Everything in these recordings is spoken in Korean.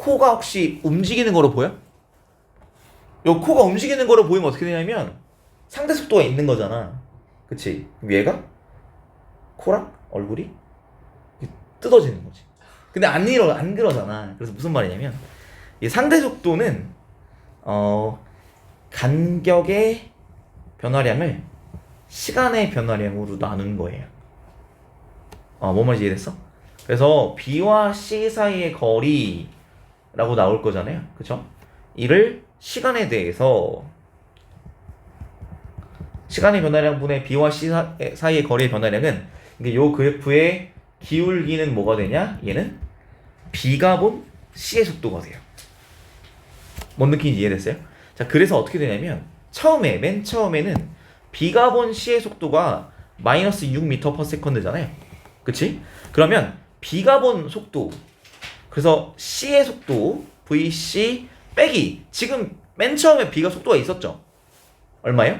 코가 혹시 움직이는 거로 보여? 요 코가 움직이는 거로 보이면 어떻게 되냐면 상대 속도가 있는 거잖아. 그치? 그럼 얘가 코랑 얼굴이 뜯어지는 거지. 근데 안 그러잖아. 그래서 무슨 말이냐면 이 상대 속도는 간격의 변화량을 시간의 변화량으로 나눈 거예요. 뭔 말인지 이해됐어? 그래서 B와 C 사이의 거리라고 나올 거잖아요. 그쵸? 이를 시간에 대해서 시간의 변화량분의 B와 C 사이의 거리의 변화량은 이 그래프의 기울기는 뭐가 되냐? 얘는 B가 본 C의 속도가 돼요. 뭔 느낌인지 이해됐어요? 자, 그래서 어떻게 되냐면 맨 처음에는 B가 본 C의 속도가 마이너스 6m/s잖아요. 그치? 그러면 B가 본 속도, 그래서 C의 속도 VC 빼기, 지금 맨 처음에 B가 속도가 있었죠? 얼마예요?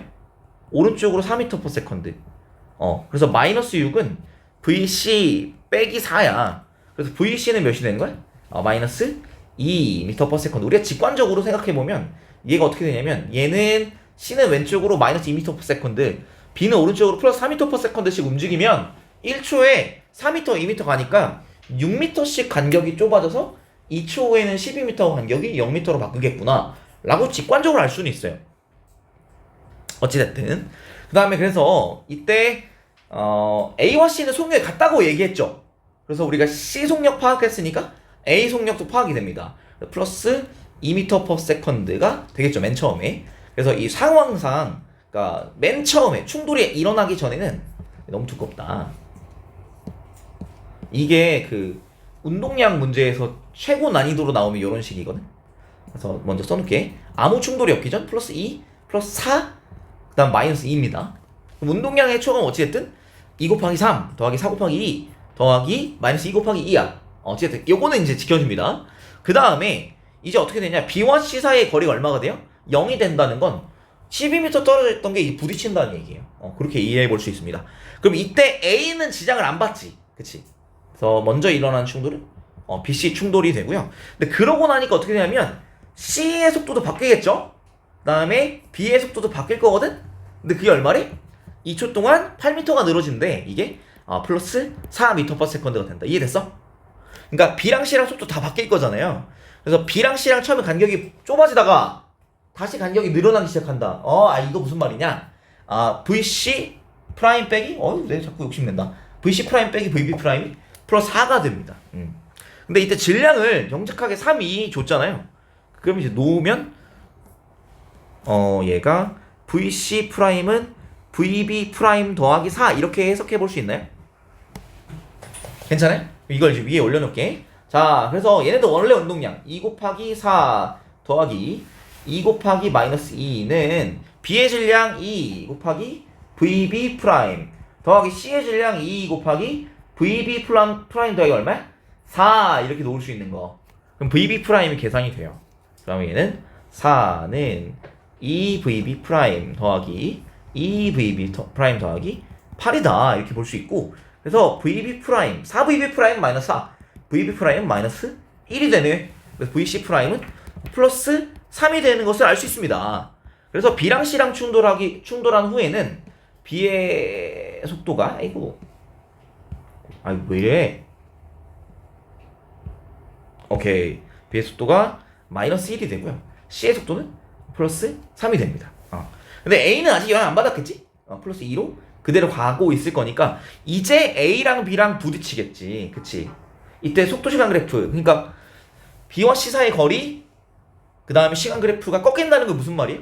오른쪽으로 4m/s. 그래서 마이너스 6은 VC 빼기 4야. 그래서 VC는 몇이 되는 거야? 마이너스 2m/s. 우리가 직관적으로 생각해보면 얘가 어떻게 되냐면 얘는 C는 왼쪽으로 마이너스 2m/s, B는 오른쪽으로 플러스 4m/s씩 움직이면 1초에 4m, 2m 가니까 6m씩 간격이 좁아져서 2초 후에는 12m 간격이 0m로 바꾸겠구나 라고 직관적으로 알 수는 있어요. 어찌됐든 그 다음에 그래서 이때 A와 C는 속력이 같다고 얘기했죠. 그래서 우리가 C 속력 파악했으니까 A 속력도 파악이 됩니다. 플러스 2m/s가 되겠죠, 맨 처음에. 그래서 이 상황상, 그러니까 맨 처음에 충돌이 일어나기 전에는 너무 두껍다. 이게 그 운동량 문제에서 최고 난이도로 나오면 이런 식이거든. 그래서 먼저 써놓을게. 아무 충돌이 없기 전 플러스 2 플러스 4 그 다음 마이너스 2입니다. 그럼 운동량의 초과는 어찌됐든 2 곱하기 3 더하기 4 곱하기 2 더하기 마이너스 2 곱하기 2야. 어찌됐든 요거는 이제 지켜줍니다. 그 다음에 이제 어떻게 되냐, B와 C 사이의 거리가 얼마가 돼요? 0이 된다는 건 12m 떨어져 있던 게 부딪힌다는 얘기예요. 그렇게 이해해 볼 수 있습니다. 그럼 이때 A는 지장을 안 받지, 그치? 그래서 먼저 일어난 충돌은 BC 충돌이 되고요. 근데 그러고 나니까 어떻게 되냐면 C의 속도도 바뀌겠죠? 그 다음에 B의 속도도 바뀔 거거든? 근데 그게 얼마래? 2초 동안 8m가 늘어진대. 이게 플러스 4m/s가 된다. 이해됐어? 그러니까 B랑 C랑 속도 다 바뀔 거잖아요. 그래서 B랑 C랑 처음에 간격이 좁아지다가 다시 간격이 늘어나기 시작한다. 이거 무슨 말이냐? VC 프라임 빼기, 내 자꾸 욕심낸다. VC 프라임 빼기 VB 프라임이 플러스 4가 됩니다. 근데 이때 질량을 정직하게 3이 줬잖아요. 그럼 이제 놓으면 얘가 VC 프라임은 VB 프라임 더하기 4 이렇게 해석해 볼 수 있나요? 괜찮아요? 이걸 이제 위에 올려놓을게. 자, 그래서 얘네도 원래 운동량 2 곱하기 4 더하기 2 곱하기 마이너스 2는 B의 질량 2 곱하기 VB 프라임 더하기 C의 질량 2 곱하기 VB 프라임 더하기 얼마야? 4 이렇게 놓을 수 있는 거. 그럼 VB 프라임이 계산이 돼요. 그러면 얘는 4는 2VB 프라임 더하기 2VB 프라임 더하기 8이다 이렇게 볼 수 있고, 그래서 VB 프라임 4VB 프라임 마이너스 4 VB 프라임 마이너스 1이 되네. 그래서 VC 프라임은 플러스 3이 되는 것을 알 수 있습니다. 그래서 B랑 C랑 충돌한 후에는 B의 속도가 왜 이래? 오케이, B의 속도가 마이너스 1이 되고요. C의 속도는 플러스 3이 됩니다. 근데 A는 아직 영향 안 받았겠지? 플러스 2로 그대로 가고 있을 거니까 이제 A랑 B랑 부딪히겠지. 그치? 이때 속도 시간 그래프, 그러니까 B와 C 사이의 거리, 그 다음에 시간 그래프가 꺾인다는 건 무슨 말이에요?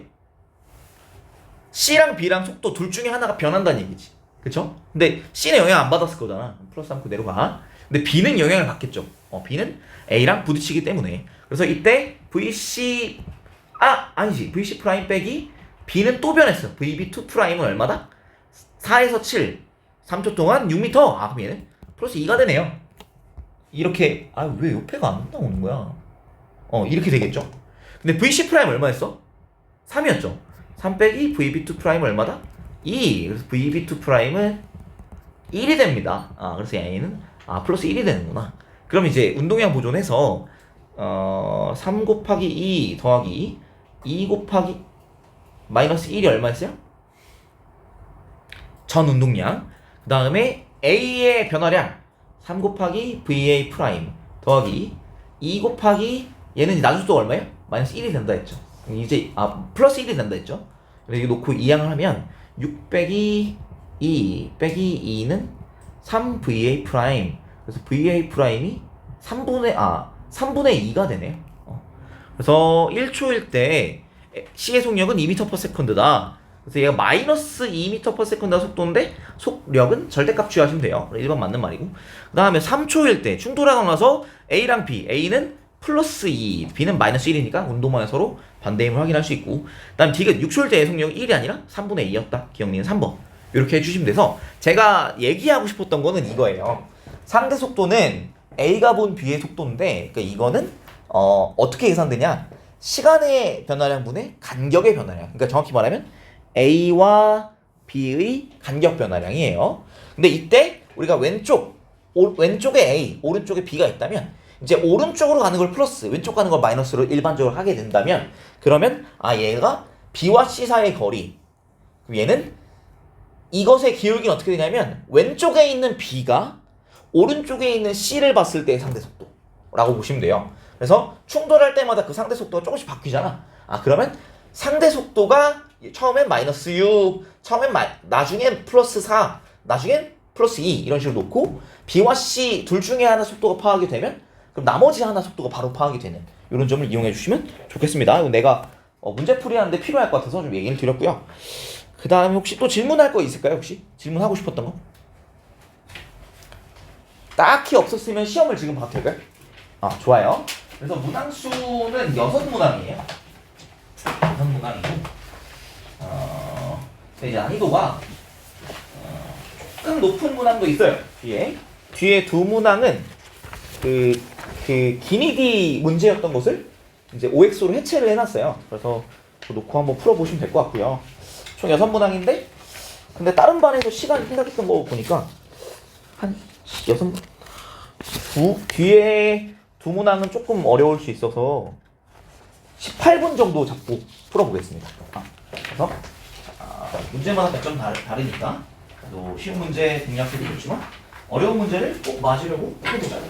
C랑 B랑 속도 둘 중에 하나가 변한다는 얘기지. 그쵸? 근데 C는 영향 안 받았을 거잖아. 플러스 3 그대로 가. 근데 B는 영향을 받겠죠. B는 A랑 부딪히기 때문에. 그래서 이때 VC 프라임 빼기 B는 또 변했어. VB2 프라임은 얼마다? 4에서 7 3초 동안 6m. 그럼 얘는 플러스 2가 되네요. 이렇게. 왜 옆에가 안 나오는 거야? 이렇게 되겠죠. 근데 VC 프라임 얼마였어? 3이었죠. 3 빼기 VB2 프라임 얼마다? 2. 그래서 VB2 프라임은 1이 됩니다. 그래서 얘는 플러스 1이 되는구나. 그럼 이제 운동량 보존해서 3 곱하기 2 더하기 2 곱하기 마이너스 1이 얼마였어요? 전 운동량. 그 다음에 A의 변화량 3 곱하기 VA 프라임 더하기 2 곱하기 얘는 이제 나중속도가 얼마예요? 마이너스 1이 된다 했죠. 이제 플러스 1이 된다 했죠. 그래서 이거 놓고 이항을 하면 6 빼기 2 빼기 2는 3 VA 프라임. 그래서 VA 프라임이 3분의 2가 되네요. 그래서 1초일 때 C의 속력은 2m/s다. 그래서 얘가 마이너스 2m/s의 속도인데 속력은 절대값 취하시면 돼요. 일반 맞는 말이고. 그 다음에 3초일 때 충돌하고 나서 A랑 B, A는 플러스 2, B는 마이너스 1이니까 운동만에 서로 반대임을 확인할 수 있고. 그 다음 D가 6초일 때의 속력이 1이 아니라 3분의 2였다. 기억니은 3번. 이렇게 해주시면 돼서 제가 얘기하고 싶었던 거는 이거예요. 상대 속도는 A가 본 B의 속도인데, 그러니까 이거는 어떻게 계산되냐? 시간의 변화량분의 간격의 변화량. 그러니까 정확히 말하면 A와 B의 간격 변화량이에요. 근데 이때 우리가 왼쪽에 A, 오른쪽에 B가 있다면 이제 오른쪽으로 가는 걸 플러스, 왼쪽 가는 걸 마이너스로 일반적으로 하게 된다면 그러면 얘가 B와 C 사이의 거리. 얘는 이것의 기울기는 어떻게 되냐면 왼쪽에 있는 B가 오른쪽에 있는 C를 봤을 때의 상대 속도라고 보시면 돼요. 그래서 충돌할 때마다 그 상대 속도가 조금씩 바뀌잖아. 그러면 상대 속도가 처음엔 마이너스 6, 나중엔 플러스 4, 나중엔 플러스 2 이런 식으로 놓고 B와 C 둘 중에 하나 속도가 파악이 되면 그럼 나머지 하나 속도가 바로 파악이 되는 이런 점을 이용해 주시면 좋겠습니다. 이거 내가 문제풀이 하는데 필요할 것 같아서 좀 얘기를 드렸고요. 그 다음에 혹시 또 질문할 거 있을까요? 혹시 질문하고 싶었던 거? 딱히 없었으면 시험을 지금 봐도 될까요? 좋아요. 그래서 문항수는 6문항이에요. 6문항이고 이제 난이도가 조금 높은 문항도 있어요. 뒤에 두 문항은 그 기니디 문제였던 것을 이제 OX로 해체를 해놨어요. 그래서 놓고 한번 풀어보시면 될 것 같고요. 총 6문항인데 근데 다른 반에서 시간 생각했던 거 보니까 한 뒤에 두 문항은 조금 어려울 수 있어서 18분 정도 잡고 풀어보겠습니다. 그래서 문제마다 몇 점 다르니까 또 쉬운 문제 공략해도 좋지만 어려운 문제를 꼭 맞으려고 해보자. 네.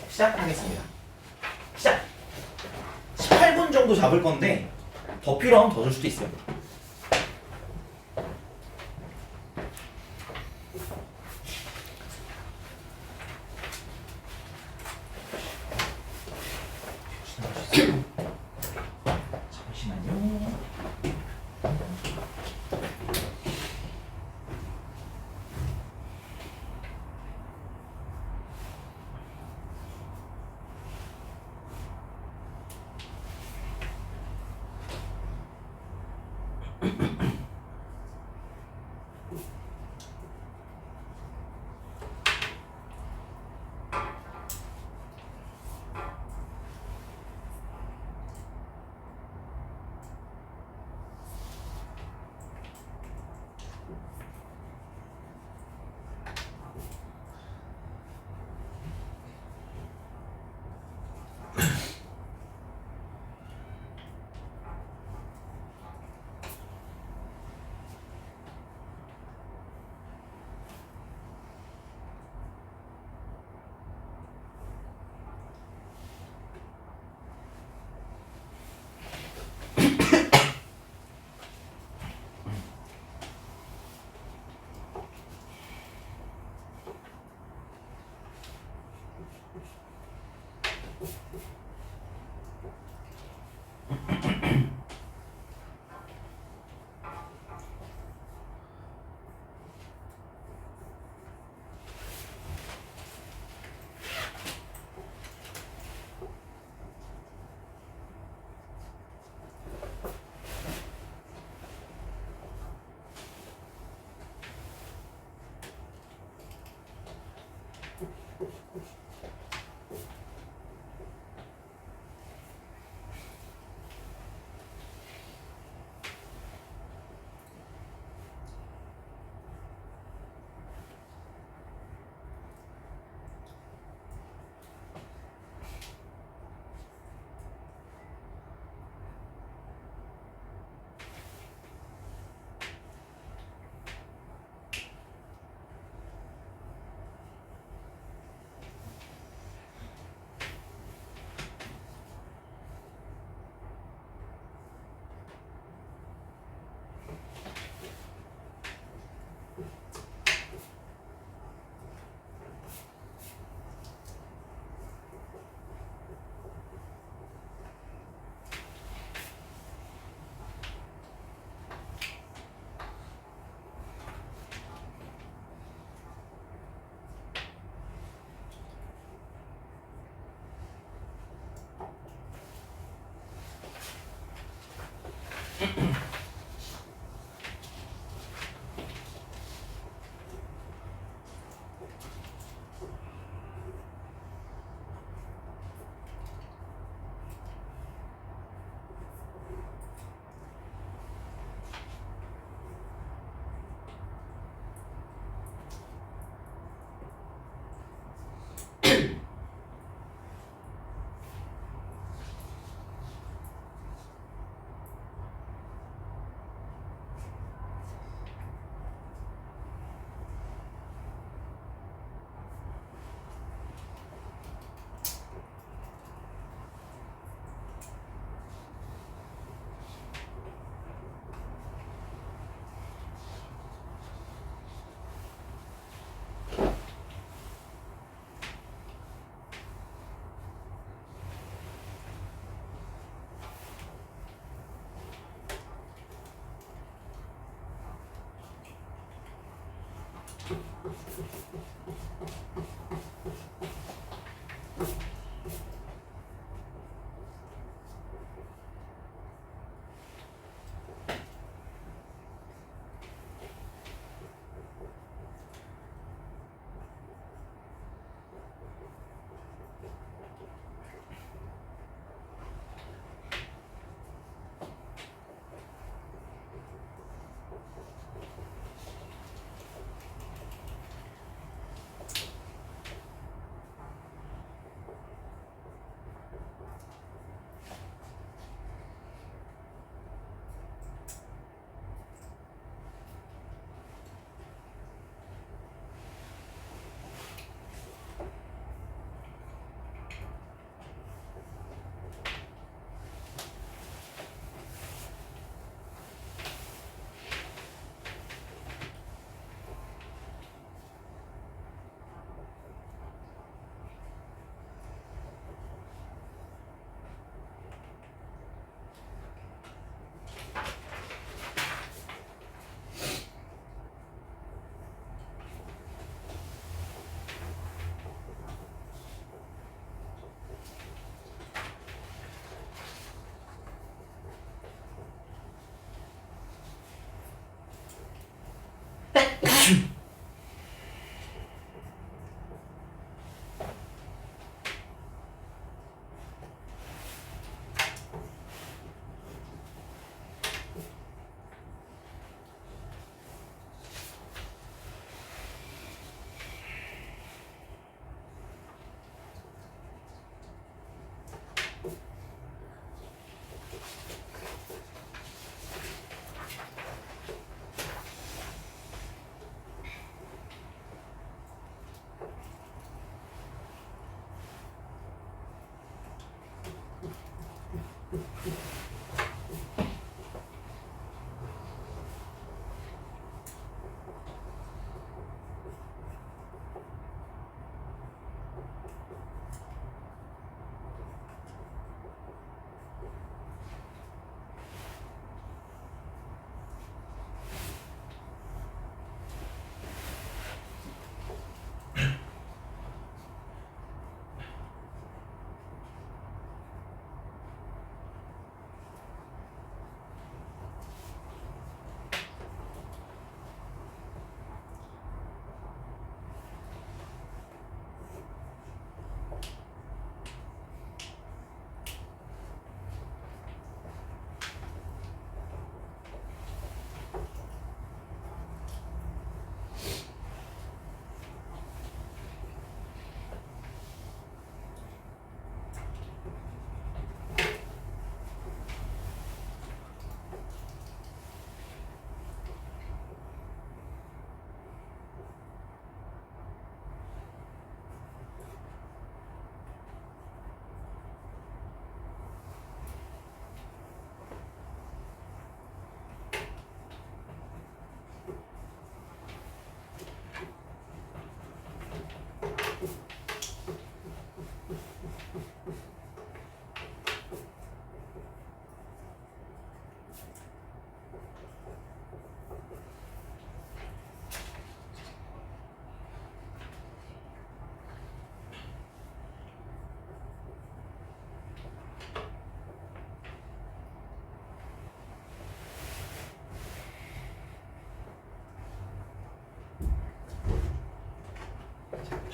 시작하겠습니다. 시작! 18분 정도 잡을 건데 더 필요하면 더 줄 수도 있어요. 잠시만요.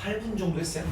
8분 정도 했어요.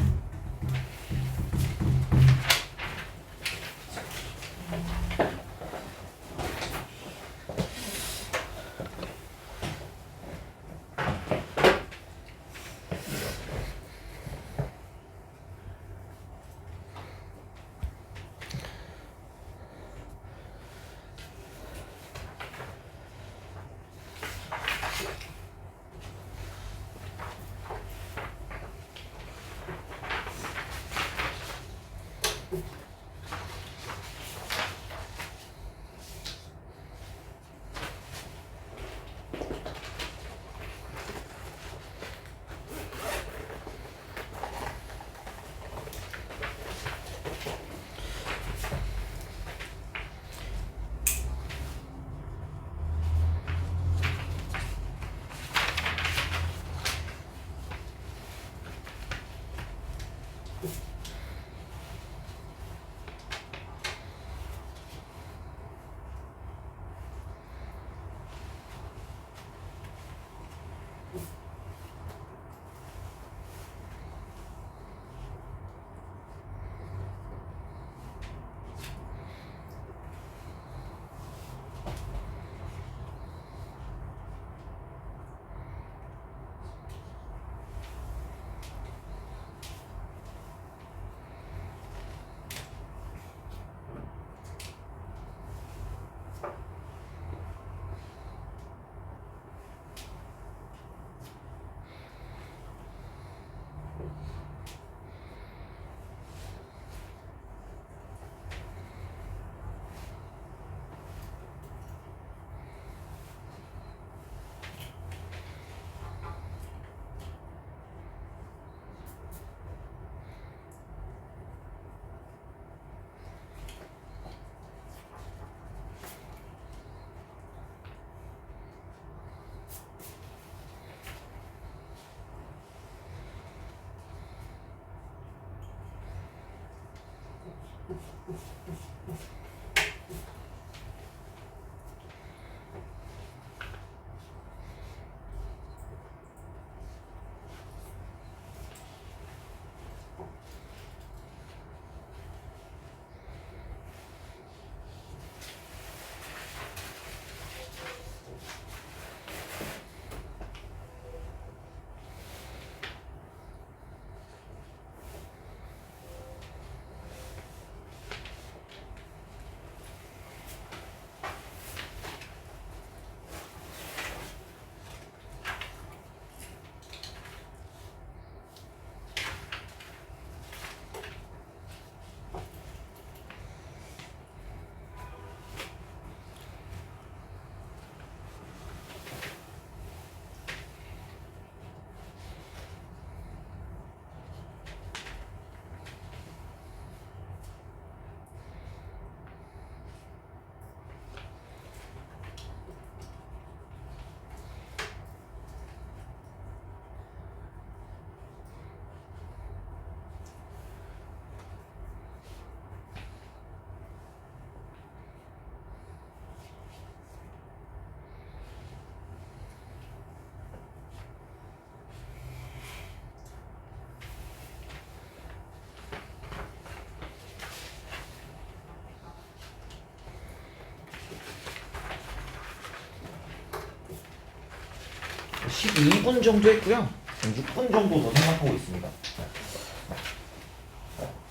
(12분) 정도 했고요. 6분 정도 더 생각하고 있습니다.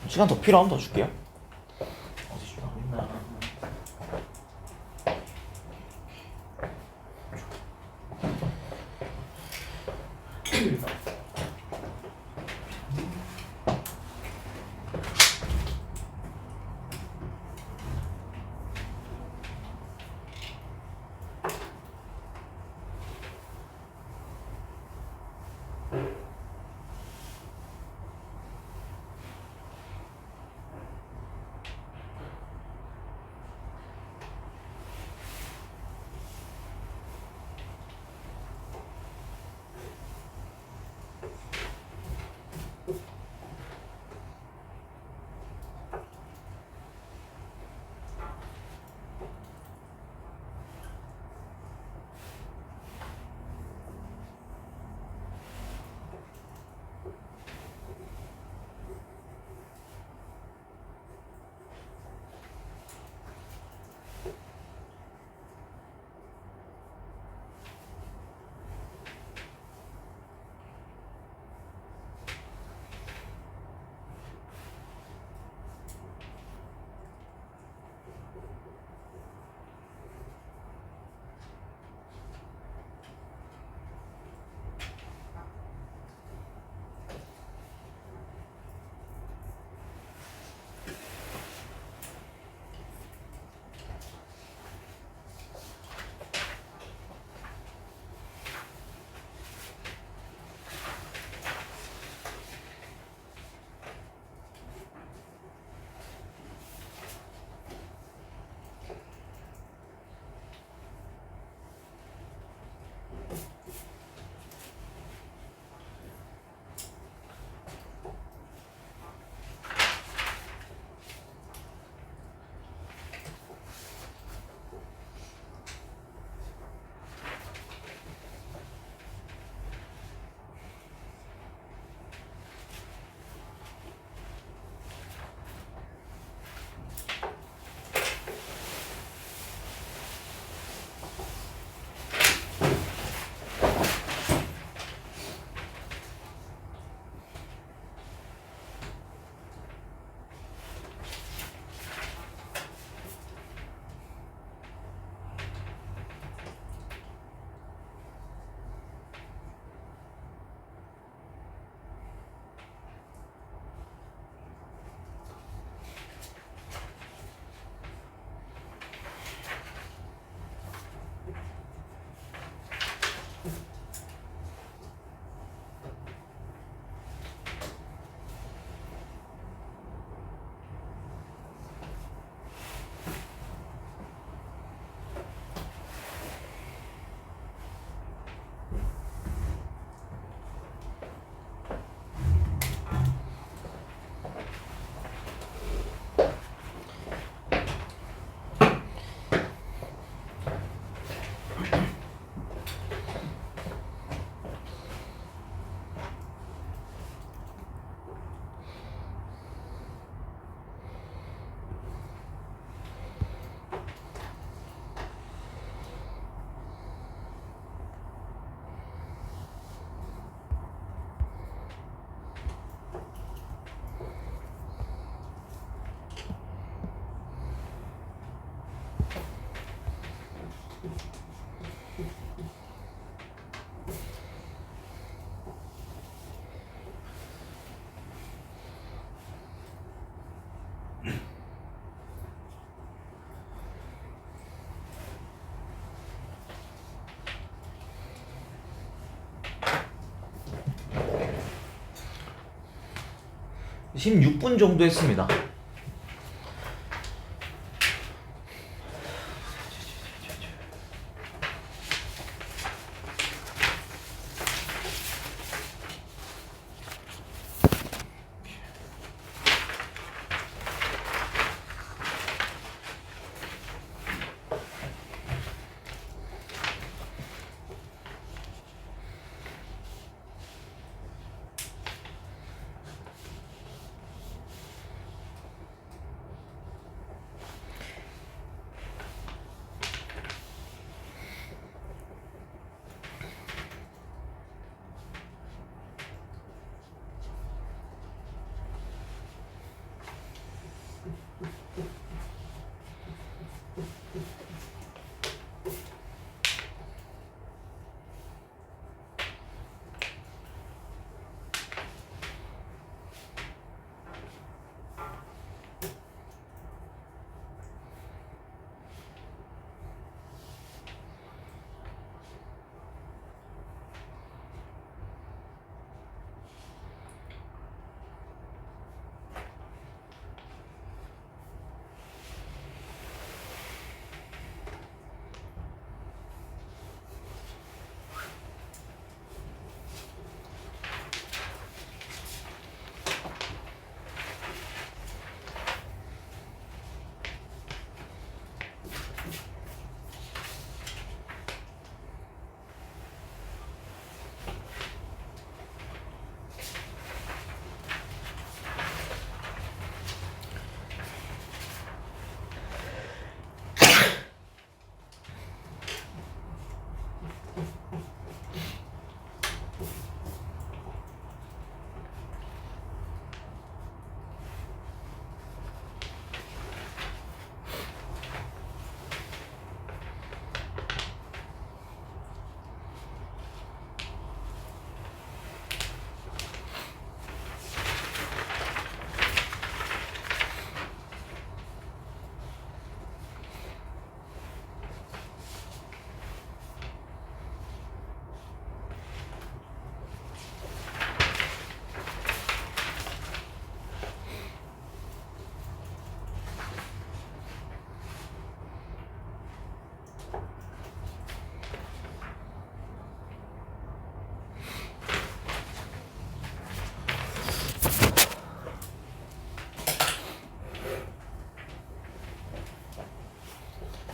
시간 더 필요하면 더 줄게요. 어디 주나 있나? 16분 정도 했습니다.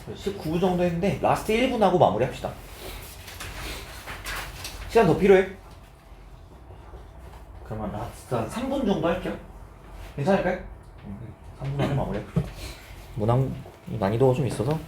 네, 19분 정도 했는데 라스트 1분 하고 마무리합시다. 시간 더 필요해? 그러면 라스트 한 3분 정도 할게요. 괜찮을까요? 3분 안에 마무리해볼게요. 문항 난이도가 좀 있어서.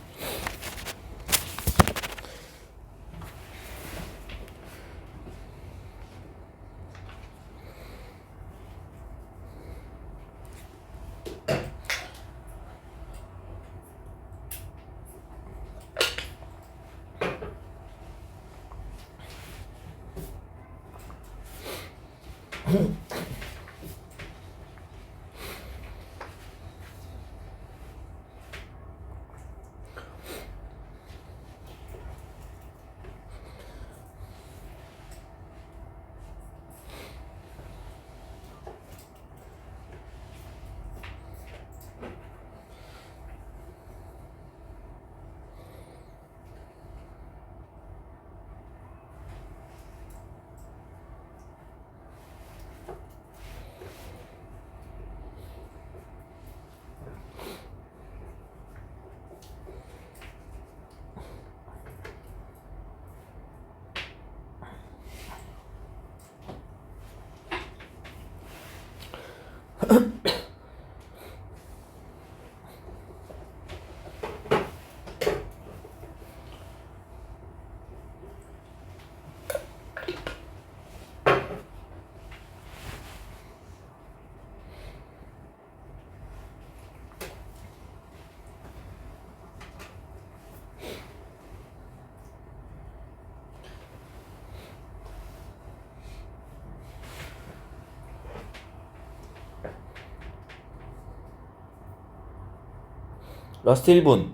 라스트 1분.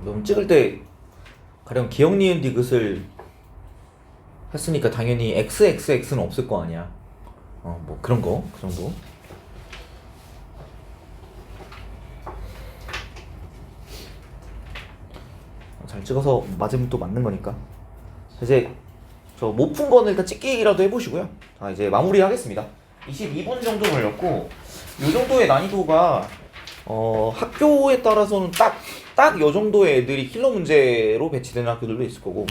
너무 찍을 때 가령 기억 니은 디귿을 했으니까 당연히 XXX는 없을 거 아니야. 뭐 그런 거, 그 정도. 잘 찍어서 맞으면 또 맞는 거니까. 이제 저 못 푼 거는 일단 찍기라도 해보시고요. 자, 이제 마무리 하겠습니다. 22분 정도 걸렸고, 이 정도의 난이도가 학교에 따라서는 딱 이 정도의 애들이 킬러 문제로 배치되는 학교들도 있을 거고,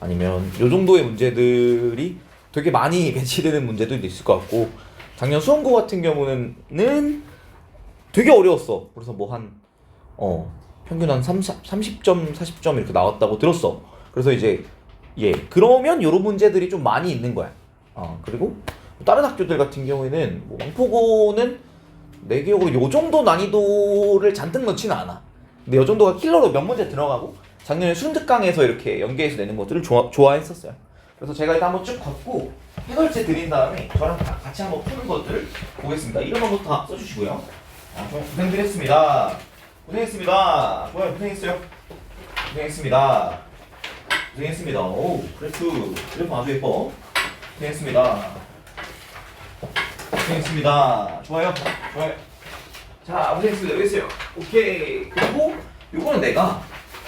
아니면 이 정도의 문제들이 되게 많이 배치되는 문제들도 있을 것 같고, 작년 수험고 같은 경우는 되게 어려웠어. 그래서 뭐 평균 한 30점, 40점 이렇게 나왔다고 들었어. 그래서 이제 그러면 이런 문제들이 좀 많이 있는 거야. 그리고 다른 학교들 같은 경우에는 뭐 왕포고는 내 기억으로 요 정도 난이도를 잔뜩 넣지는 않아. 근데 요 정도가 킬러로 몇 문제 들어가고, 작년에 순특강에서 이렇게 연계해서 내는 것들을 좋아했었어요. 그래서 제가 일단 한번 쭉 걷고 해설지 드린 다음에 저랑 같이 한번 푸는 것들을 보겠습니다. 이름 한번 다 써주시고요. 좀 고생드렸습니다. 고생했습니다. 좋아요, 고생했어요. 고생했습니다. 고생했습니다. 오, 그래프 아주 예뻐. 고생했습니다. 고생했습니다. 좋아요. 자, 고생했어요. 오케이. 그리고 요거는 내가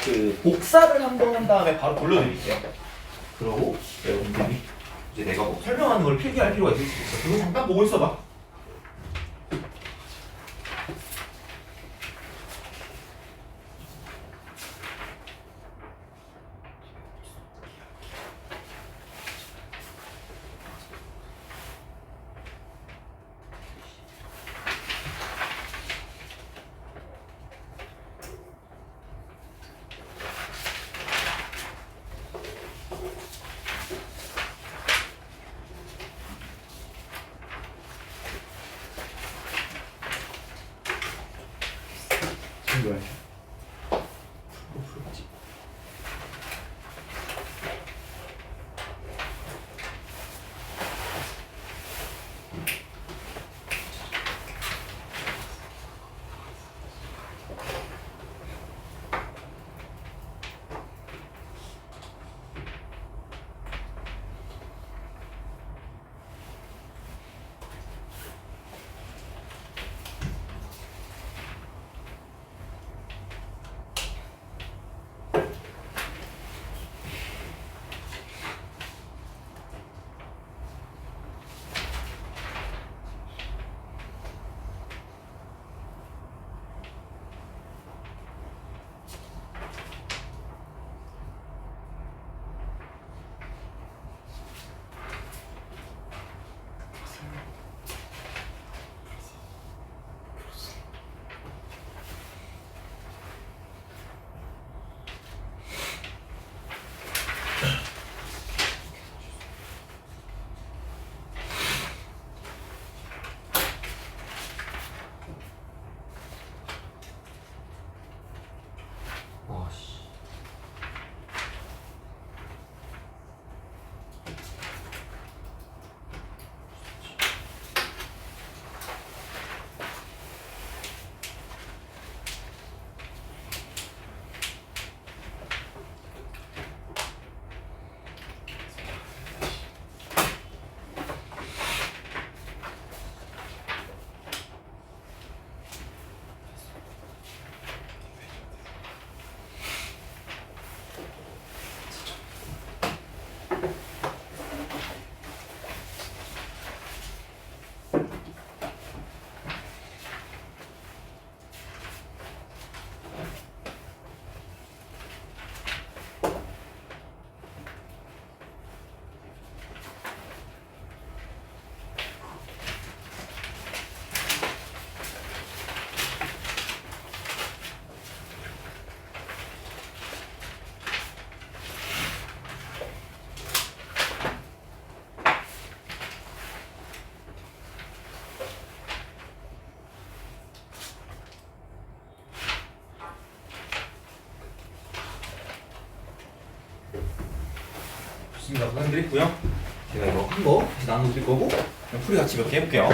그 복사를 한번 한 다음에 바로 돌려드릴게요. 그러고 여러분들이 이제 내가 뭐 설명하는 걸 필기할 필요가 있을 수도 있어. 그거 잠깐 보고 있어봐. 뭐야? 좋습니다. 부탁드리고요. 제가 이거 한 거 다시 나눠드릴 거고, 그냥 풀이 같이 몇 개 해볼게요.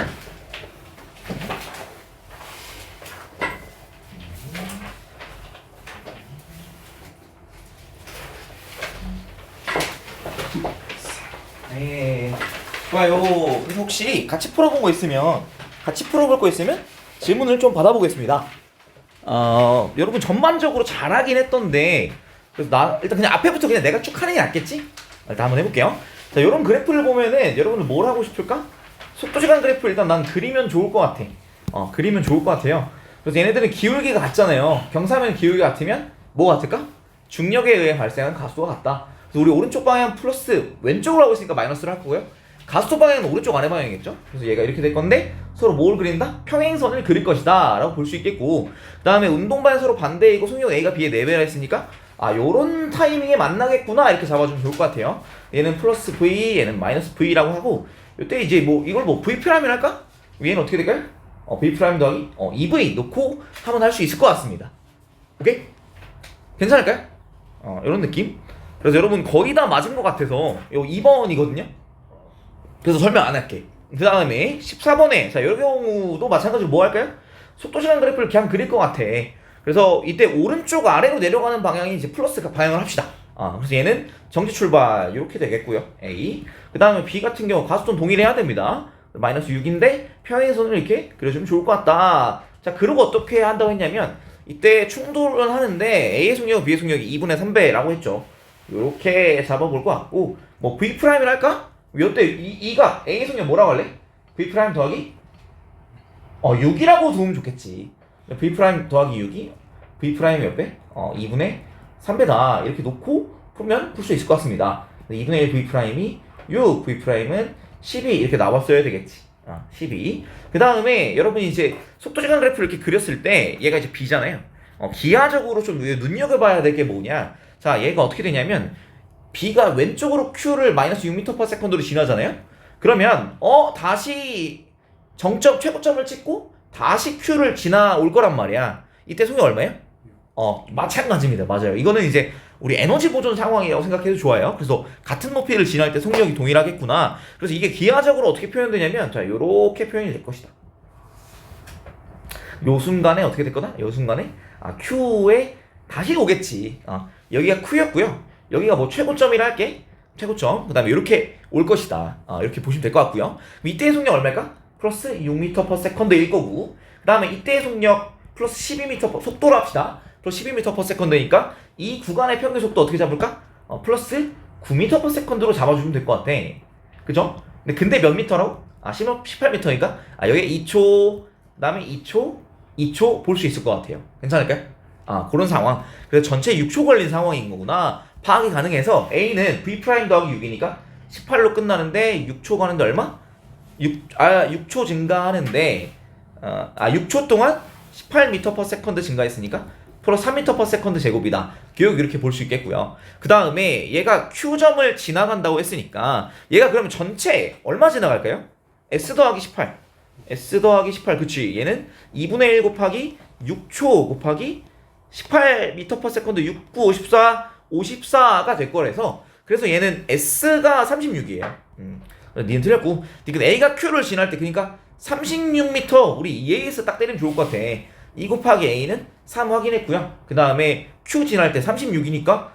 네. 좋아요. 그래서 혹시 같이 풀어볼 거 있으면 질문을 좀 받아보겠습니다. 여러분 전반적으로 잘하긴 했던데 그래서 나 일단 그냥 앞에부터 그냥 내가 쭉 하는 게 낫겠지? 일단 한번 해볼게요. 자, 이런 그래프를 보면은 여러분들 뭘 하고 싶을까? 속도시간 그래프 일단 난 그리면 좋을 것 같아. 그리면 좋을 것 같아요. 그래서 얘네들은 기울기가 같잖아요. 경사면 기울기가 같으면 뭐 같을까? 중력에 의해 발생한 가속도가 같다. 그래서 우리 오른쪽 방향 플러스 왼쪽으로 하고 있으니까 마이너스를 할 거고요. 가속도 방향은 오른쪽 아래 방향이겠죠? 그래서 얘가 이렇게 될 건데 서로 뭘 그린다? 평행선을 그릴 것이다 라고 볼 수 있겠고, 그 다음에 운동 방향 서로 반대이고 속력 A가 B에 4배라 했으니까 요런 타이밍에 만나겠구나 이렇게 잡아주면 좋을 것 같아요. 얘는 플러스 V, 얘는 마이너스 V라고 하고, 이때 이제 뭐 이걸 뭐 V 프라임이라 할까? 얘는 어떻게 될까요? V 프라임 더하기 2V 놓고 한번 할 수 있을 것 같습니다. 오케이? 괜찮을까요? 이런 느낌? 그래서 여러분 거의 다 맞은 것 같아서 요 2번이거든요. 그래서 설명 안 할게. 그 다음에 14번에 자, 이 경우도 마찬가지로 뭐 할까요? 속도시간 그래프를 그냥 그릴 것 같아. 그래서 이때 오른쪽 아래로 내려가는 방향이 이제 플러스 방향을 합시다. 그래서 얘는 정지 출발 이렇게 되겠고요. A. 그 다음에 B 같은 경우 가속도는 동일해야 됩니다. 마이너스 6인데 평행선을 이렇게 그려주면 좋을 것 같다. 자, 그리고 어떻게 한다고 했냐면 이때 충돌을 하는데 A의 속력, B의 속력이 2분의 3배라고 했죠. 이렇게 잡아볼 것 같고, 뭐 V 프라임을 할까? 이때 E가 A의 속력 뭐라고 할래? V 프라임 더하기 6이라고 두면 좋겠지. V 프라임 더하기 6이 V 프라임 몇 배? 2분의 3배다. 이렇게 놓고 풀면 풀 수 있을 것 같습니다. 2분의 1 V 프라임이 6, V 프라임은 12 이렇게 나왔어야 되겠지. 12. 그 다음에 여러분이 이제 속도시간 그래프를 이렇게 그렸을 때 얘가 이제 B잖아요. 기하적으로 좀 눈여겨봐야 될 게 뭐냐. 자, 얘가 어떻게 되냐면 B가 왼쪽으로 Q를 마이너스 6m/s로 지나잖아요. 그러면 다시 정점 최고점을 찍고 다시 Q를 지나올 거란 말이야. 이때 속력 얼마예요? 마찬가지입니다. 맞아요. 이거는 이제 우리 에너지 보존 상황이라고 생각해도 좋아요. 그래서 같은 높이를 지날 때 속력이 동일하겠구나. 그래서 이게 기하적으로 어떻게 표현되냐면 자, 요렇게 표현이 될 것이다. 요 순간에 어떻게 될 거다? 요 순간에 Q에 다시 오겠지. 여기가 Q였고요. 여기가 뭐 최고점이라 할게. 최고점. 그 다음에 이렇게 올 것이다. 이렇게 보시면 될 것 같고요. 이때의 속력 얼마일까? 플러스 6m/s일 거고, 그 다음에 이때의 속력 플러스 12m 속도로 합시다. 플러스 12m/s니까 이 구간의 평균 속도 어떻게 잡을까? 플러스 9m/s로 잡아주면 될 것 같아. 그죠? 근데 몇 미터라고? 18m니까 여기 2초, 그 다음에 2초 볼 수 있을 것 같아요. 괜찮을까요? 그런 상황. 그래서 전체 6초 걸린 상황인 거구나 파악이 가능해서 A는 V 프라임 더하기 6이니까 18로 끝나는데 6초 가는데 얼마? 6초 증가하는데 6초 동안 18m/s 증가했으니까 플러스 3m/s 제곱이다. 교육 이렇게 볼 수 있겠고요. 그 다음에 얘가 Q점을 지나간다고 했으니까 얘가 그러면 전체 얼마 지나갈까요? S 더하기 18. S 더하기 18. 그치. 얘는 2분의 1 곱하기 6초 곱하기 18m/s 6, 9, 54가 될 거라서 그래서 얘는 S가 36이에요. 니는 틀렸고, A가 Q를 지날 때 그러니까 36m 우리 EA에서 딱 때리면 좋을 것 같아. 2 곱하기 A는 3 확인했고요. 그 다음에 Q 지날 때 36이니까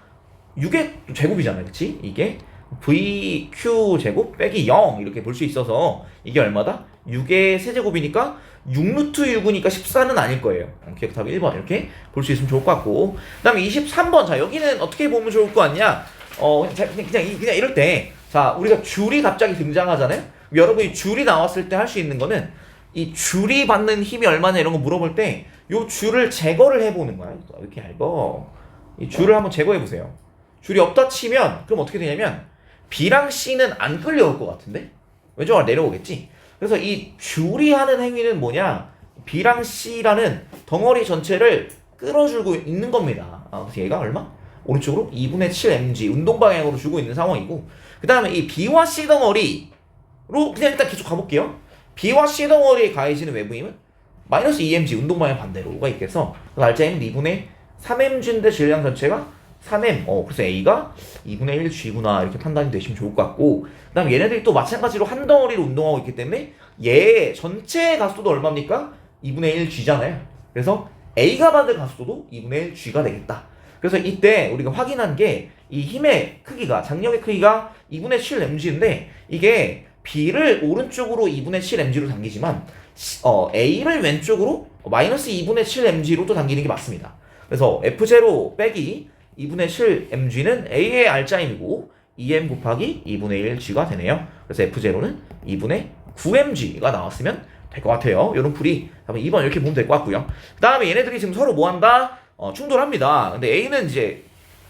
6의 제곱이잖아요. 그치? 이게 VQ 제곱 빼기 0 이렇게 볼 수 있어서 이게 얼마다? 6의 세제곱이니까 6루트 6이니까 14는 아닐 거예요. 기억답 1번 이렇게 볼 수 있으면 좋을 것 같고, 그 다음에 23번 자 여기는 어떻게 보면 좋을 것 같냐. 그냥 이럴 때 자 우리가 줄이 갑자기 등장하잖아요. 여러분이 줄이 나왔을 때 할 수 있는 거는 이 줄이 받는 힘이 얼마냐 이런 거 물어볼 때 요 줄을 제거를 해보는 거야. 이렇게 얇어. 이 줄을 한번 제거해 보세요. 줄이 없다 치면 그럼 어떻게 되냐면 B랑 C는 안 끌려올 것 같은데 왼쪽으로 내려오겠지. 그래서 이 줄이 하는 행위는 뭐냐, B랑 C라는 덩어리 전체를 끌어주고 있는 겁니다. 그래서 얘가 얼마? 오른쪽으로 2분의 7 mg 운동 방향으로 주고 있는 상황이고, 그 다음에 이 B와 C 덩어리로 그냥 일단 계속 가볼게요. B와 C 덩어리에 가해지는 외부 힘은 마이너스 2mg 운동 방향 반대로가 있겠어. 날짜에는 2분의 3mg인데 질량 전체가 3m. 그래서 A가 2분의 1 G구나 이렇게 판단이 되시면 좋을 것 같고, 그 다음 얘네들이 또 마찬가지로 한 덩어리로 운동하고 있기 때문에 얘 전체 가속도도 얼마입니까? 2분의 1 G잖아요. 그래서 A가 받을 가속도도 2분의 1 G가 되겠다. 그래서 이때 우리가 확인한 게 이 힘의 크기가 장력의 크기가 2분의 7 mg인데 이게 B를 오른쪽으로 2분의 7 mg로 당기지만 A를 왼쪽으로 마이너스 2분의 7 mg로 또 당기는 게 맞습니다. 그래서 F0 빼기 2분의 7 mg는 A의 R자임이고 2m 곱하기 2분의 1g가 되네요. 그래서 F0는 2분의 9mg가 나왔으면 될 것 같아요. 이런 풀이 2번 이렇게 보면 될 것 같고요. 그 다음에 얘네들이 지금 서로 뭐한다? 충돌합니다. 근데 A는 이제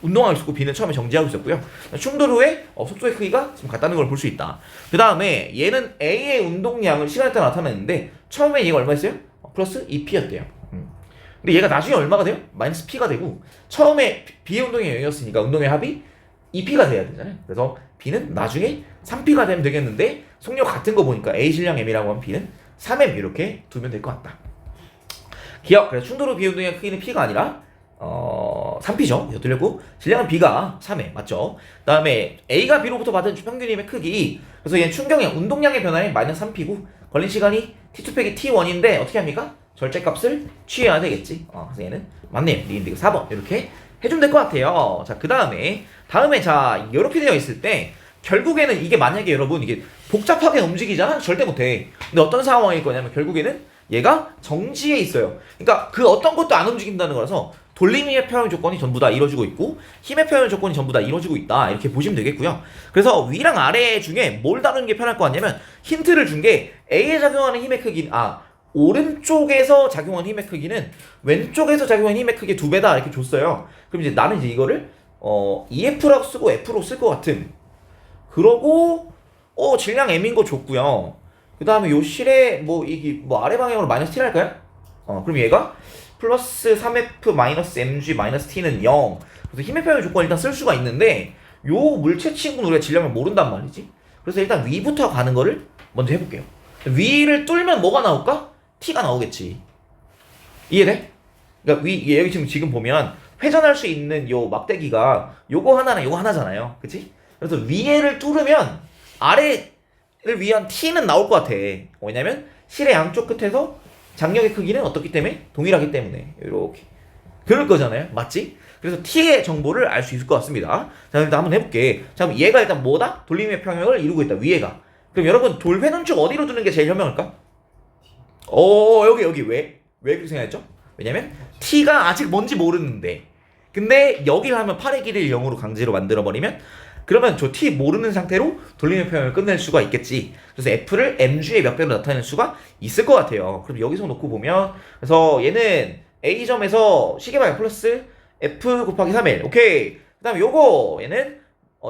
운동하고 있었고 B는 처음에 정지하고 있었고요. 충돌 후에 속도의 크기가 지금 같다는 걸 볼 수 있다. 그 다음에 얘는 A의 운동량을 시간에 따라 나타냈는데 처음에 얘가 얼마였어요? 플러스 2P였대요. 근데 얘가 나중에 얼마가 돼요? 마이너스 P가 되고 처음에 B의 운동의 0이었으니까 운동의 합이 2P가 돼야 되잖아요. 그래서 B는 나중에 3P가 되면 되겠는데 속력 같은 거 보니까 A 질량 M이라고 하면 B는 3M 이렇게 두면 될 것 같다. 기억. 그래서 충돌 후 B 운동의 크기는 P가 아니라 3P죠. 이거 들렸고 질량은 B가 3회 맞죠? 그 다음에 A가 B로부터 받은 평균 힘의 크기 그래서 얘는 충격량 운동량의 변화에 마이너스 3P고 걸린 시간이 T2 빼기 T1인데 어떻게 합니까? 절제값을 취해야 되겠지. 그래서 얘는 맞네요. 니인데 4번 이렇게 해주면 될 것 같아요. 자, 그 다음에 자 이렇게 되어 있을 때 결국에는 이게 만약에 여러분 이게 복잡하게 움직이잖아? 절대 못해. 근데 어떤 상황일 거냐면 결국에는 얘가 정지해 있어요. 그러니까 그 어떤 것도 안 움직인다는 거라서 돌림의 표현 조건이 전부 다 이루어지고 있고 힘의 표현 조건이 전부 다 이루어지고 있다 이렇게 보시면 되겠고요. 그래서 위랑 아래 중에 뭘 다루는 게 편할 것 같냐면 힌트를 준 게 A에 작용하는 힘의 크기는 오른쪽에서 작용하는 힘의 크기는 왼쪽에서 작용하는 힘의 크기 2배다 이렇게 줬어요. 그럼 이제 나는 이제 이거를 EF라고 쓰고 F로 쓸 것 같은 그러고 질량 M인 거 줬고요. 그 다음에 요 실에 이게 아래 방향으로 마이너스 T 할까요? 그럼 얘가 플러스 3F 마이너스 mg 마이너스 t는 0. 그래서 힘의 표현 조건 일단 쓸 수가 있는데 요 물체 친구는 우리가 질량을 모른단 말이지. 그래서 일단 위부터 가는 거를 먼저 해볼게요. 위를 뚫면 뭐가 나올까? t가 나오겠지. 이해돼? 그러니까 여기 지금 보면 회전할 수 있는 요 막대기가 요거 하나랑 요거 하나잖아요. 그치? 그래서 위에를 뚫으면 아래를 위한 t는 나올 것 같아. 왜냐면 실의 양쪽 끝에서 장력의 크기는 어떻기 때문에? 동일하기 때문에 이렇게 그럴 거잖아요. 맞지? 그래서 t의 정보를 알 수 있을 것 같습니다. 자, 일단 한번 해볼게. 자, 그럼 얘가 일단 뭐다? 돌림의 평형을 이루고 있다. 위에가. 그럼 여러분 돌회전축 어디로 두는 게 제일 현명할까? 여기 왜 그렇게 생각했죠? 왜냐면 t가 아직 뭔지 모르는데 근데 여기를 하면 8의 길이를 0으로 강제로 만들어버리면 그러면 저 t 모르는 상태로 돌림의 표현을 끝낼 수가 있겠지. 그래서 f를 mg의 몇 배로 나타낼 수가 있을 것 같아요. 그럼 여기서 놓고 보면 그래서 얘는 a점에서 시계방향 플러스 f 곱하기 3l 오케이. 그 다음에 요거 얘는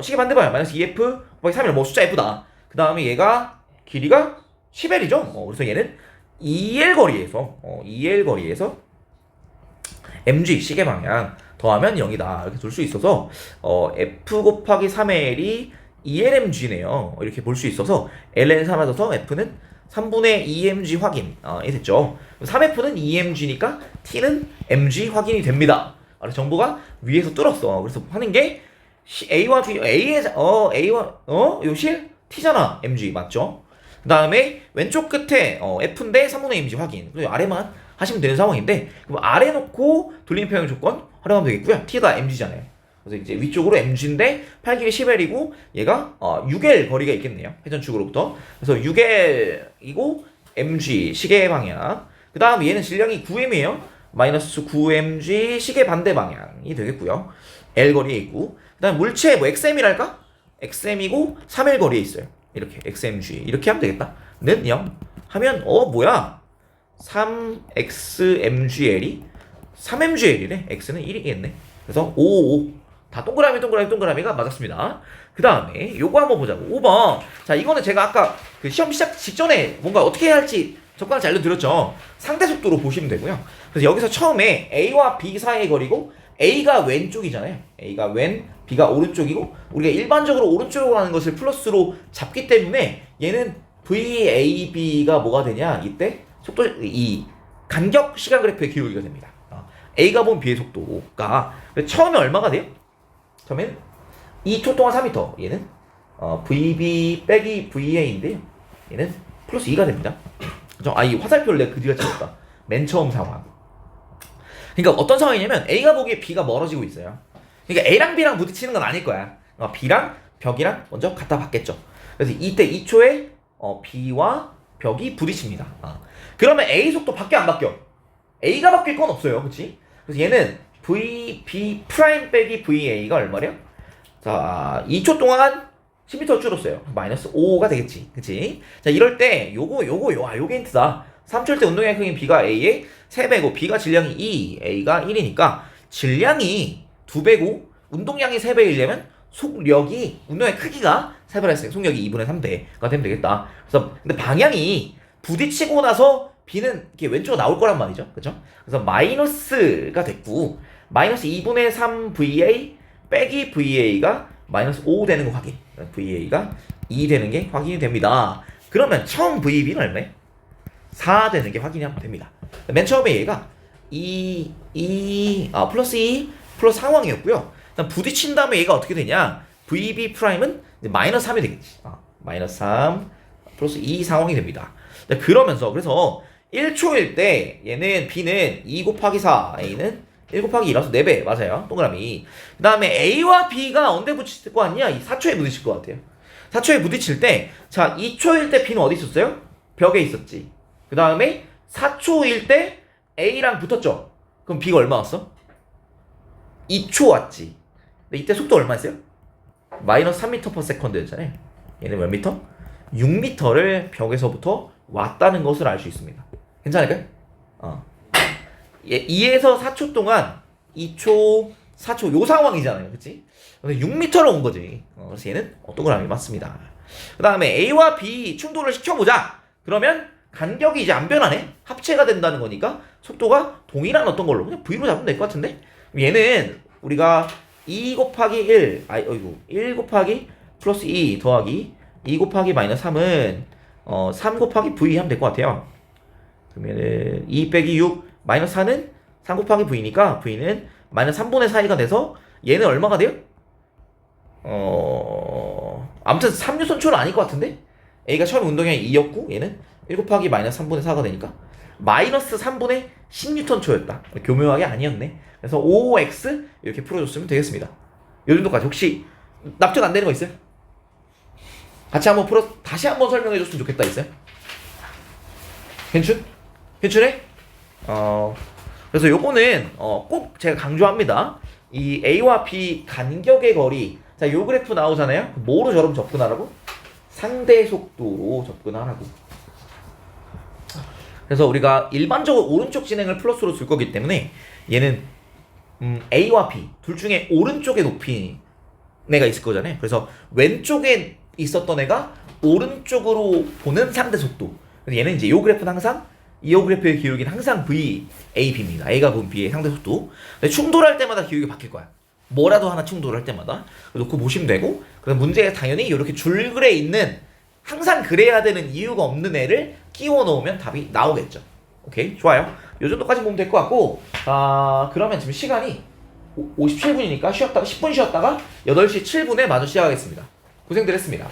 시계 반대방향 마이너스 2f 곱하기 3l 숫자 f다. 그 다음에 얘가 길이가 10l이죠. 그래서 얘는 2l 거리에서 mg 시계방향 더하면 0이다 이렇게 둘 수 있어서 f 곱하기 3l이 2lmg네요. 이렇게 볼 수 있어서 ln 사라져서 f는 3분의 2mg 확인이 됐죠. 3f는 2mg니까 t는 mg 확인이 됩니다. 정보가 위에서 뚫었어. 그래서 하는 게 a와 b 요 실 t잖아. mg 맞죠? 그 다음에 왼쪽 끝에 f인데 3분의 2mg 확인. 그리고 아래만 하시면 되는 상황인데 그럼 아래 놓고 돌림 평형 조건 활용하면 되겠고요. t가 mg잖아요. 그래서 이제 위쪽으로 mg인데 8길이 10l이고 얘가 6l 거리가 있겠네요. 회전축으로부터. 그래서 6l이고 mg 시계 방향. 그 다음 얘는 질량이 9m이에요. 마이너스 9mg 시계 반대 방향이 되겠고요. l 거리에 있고. 그 다음 물체 xm이랄까? xm이고 3l 거리에 있어요. 이렇게 xmg 이렇게 하면 되겠다. 는 0 하면 뭐야? 3xmgl이 3mgl이래. x는 1이겠네. 그래서 5 다 동그라미가 맞았습니다. 그 다음에 요거 한번 보자고. 5번. 자, 이거는 제가 아까 그 시험 시작 직전에 뭔가 어떻게 해야 할지 적당히 알려드렸죠. 상대 속도로 보시면 되고요. 그래서 여기서 처음에 a와 b 사이의 거리고 a가 왼쪽이잖아요. a가 왼, b가 오른쪽이고 우리가 일반적으로 오른쪽으로 가는 것을 플러스로 잡기 때문에 얘는 VAB가 뭐가 되냐? 이때 속도 이 간격 시간 그래프의 기울기가 됩니다. A가 본 B의 속도가 처음에 얼마가 돼요? 처음에는 2초 동안 4m. 얘는 VB 빼기 VA인데요. 얘는 플러스 2가 됩니다. 이 화살표를 내가 그지가 찍었다. 맨 처음 상황. 그러니까 어떤 상황이냐면 A가 보기에 B가 멀어지고 있어요. 그러니까 A랑 B랑 부딪히는 건 아닐 거야. B랑 벽이랑 먼저 갖다 받겠죠. 그래서 이때 2초에 B와 벽이 부딪힙니다. 그러면 A 속도 바뀌어 안 바뀌어? A가 바뀔 건 없어요. 그치? 그래서 얘는 B 프라임 빼기 VA가 얼마래요? 자, 2초 동안 10m 줄었어요. 마이너스 5가 되겠지. 그치? 자, 이럴 때 요게 힌트다. 3초일 때 운동량의 크기는 B가 A의 3배고 B가 질량이 2, A가 1이니까 질량이 2배고 운동량이 3배이려면 속력이 운동의 크기가 3배라 했어요. 속력이 2분의 3배가 되면 되겠다. 그래서 근데 방향이 부딪히고 나서 B는 이렇게 왼쪽으로 나올 거란 말이죠. 그죠? 그래서 마이너스가 됐고 마이너스 2분의 3 VA 빼기 VA가 마이너스 5 되는 거 확인. VA가 2 되는 게 확인이 됩니다. 그러면 처음 VB는 얼마예요? 4 되는 게 확인이 됩니다. 맨 처음에 얘가 플러스 2 플러스 상황이었고요. 일단 부딪힌 다음에 얘가 어떻게 되냐? VB 프라임은 이제 마이너스 3이 되겠지. 마이너스 3 플러스 2 상황이 됩니다. 그러면서 그래서 1초일 때 얘는 B는 2 곱하기 4, A는 1 곱하기 2라서 4배 맞아요. 동그라미. 그 다음에 A와 B가 언제 부딪힐 것 같냐? 이 4초에 부딪힐 것 같아요. 4초에 부딪힐 때 자 2초일 때 B는 어디 있었어요? 벽에 있었지. 그 다음에 4초일 때 A랑 붙었죠. 그럼 B가 얼마 왔어? 2초 왔지. 근데 이때 속도 얼마였어요? 마이너스 3m/s 였잖아요. 얘는 몇 미터? 6m를 벽에서부터 왔다는 것을 알 수 있습니다. 괜찮을까요? 2에서 4초 동안 2초, 4초 요 상황이잖아요. 그치? 근데 6m로 온 거지. 그래서 얘는 동그라미 맞습니다. 그 다음에 A와 B 충돌을 시켜보자. 그러면 간격이 이제 안 변하네. 합체가 된다는 거니까 속도가 동일한 어떤 걸로 그냥 V로 잡으면 될 것 같은데. 얘는 우리가 2 곱하기 1 곱하기 플러스 2 더하기 2 곱하기 마이너스 3은 3 곱하기 V 하면 될 것 같아요. 그러면은 2 빼기 6 마이너스 4는 3 곱하기 V니까 V는 마이너스 3분의 4가 돼서 얘는 얼마가 돼요? 아무튼 3유선초는 아닐 것 같은데? A가 처음 운동량이 2였고 얘는 1 곱하기 마이너스 3분의 4가 되니까 마이너스 3분의 10N초였다. 교묘하게 아니었네. 그래서 5x 이렇게 풀어줬으면 되겠습니다. 요 정도까지. 혹시 납득 안 되는 거 있어요? 같이 한번 다시 한번 설명해 줬으면 좋겠다 있어요? 괜찮해? 그래서 요거는 꼭 제가 강조합니다. 이 A와 B 간격의 거리. 자, 요 그래프 나오잖아요. 뭐로 저럼 접근하라고? 상대 속도로 접근하라고. 그래서 우리가 일반적으로 오른쪽 진행을 플러스로 줄 거기 때문에 얘는 A와 B 둘 중에 오른쪽에 높이 애가 있을 거잖아요. 그래서 왼쪽에 있었던 애가 오른쪽으로 보는 상대 속도. 그래서 얘는 이제 요 그래프는 항상 이 그래프의 기울기는 항상 VAB입니다. A가 본 B의 상대 속도. 근데 충돌할 때마다 기울기 바뀔 거야. 뭐라도 하나 충돌할 때마다 놓고 보시면 되고. 그래서 문제에 당연히 이렇게 줄글에 있는 항상 그래야 되는 이유가 없는 애를 끼워 넣으면 답이 나오겠죠. 오케이, 좋아요. 요 정도까지 보면 될 것 같고, 그러면 지금 시간이 57분이니까 쉬었다가 10분 쉬었다가 8시 7분에 마저 시작하겠습니다. 고생들 했습니다.